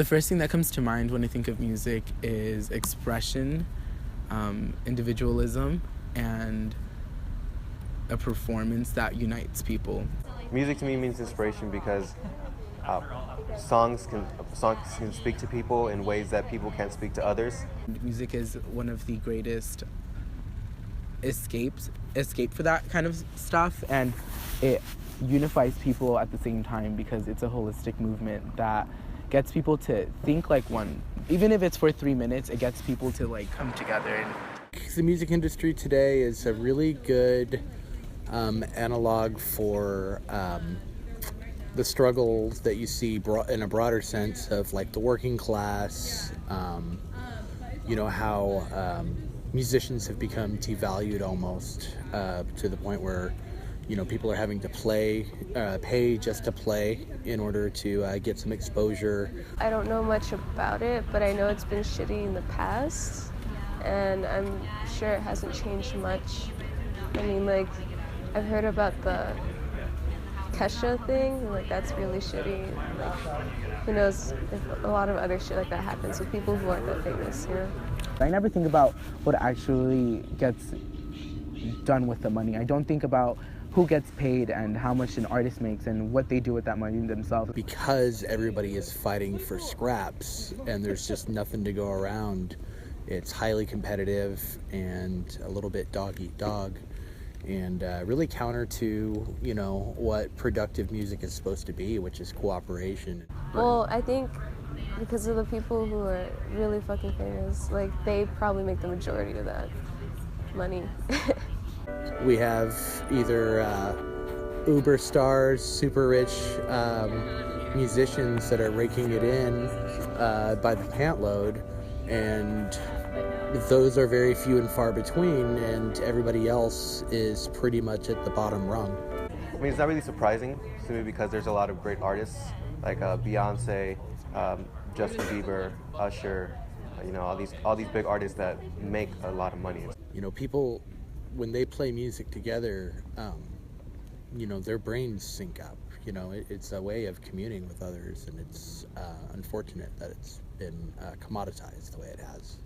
The first thing that comes to mind when I think of music is expression, individualism, and a performance that unites people. Music to me means inspiration because uh, songs can speak to people in ways that people can't speak to others. Music is one of the greatest escape for that kind of stuff, and it unifies people at the same time because it's a holistic movement that gets people to think like one. Even if it's for 3 minutes, it gets people to like come together. The music industry today is a really good analog for the struggles that you see in a broader sense of like the working class, how musicians have become devalued almost to the point where people are having to pay just to play in order to get some exposure. I don't know much about it, but I know it's been shitty in the past, and I'm sure it hasn't changed much. I mean, like, I've heard about the Kesha thing, like that's really shitty. Like, who knows if a lot of other shit like that happens with people who aren't that famous, I never think about what actually gets done with the money. I don't think about who gets paid and how much an artist makes and what they do with that money themselves. Because everybody is fighting for scraps and there's just nothing to go around, it's highly competitive and a little bit dog eat dog, and really counter to what productive music is supposed to be, which is cooperation. Well, I think because of the people who are really fucking famous, like they probably make the majority of that money. We have either uber stars, super rich musicians that are raking it in by the pant load, and those are very few and far between, and everybody else is pretty much at the bottom rung. I mean, it's not really surprising to me because there's a lot of great artists like Beyonce, Justin Bieber, Usher, all these big artists that make a lot of money. People, when they play music together, their brains sync up. It's a way of communing with others, and it's unfortunate that it's been commoditized the way it has.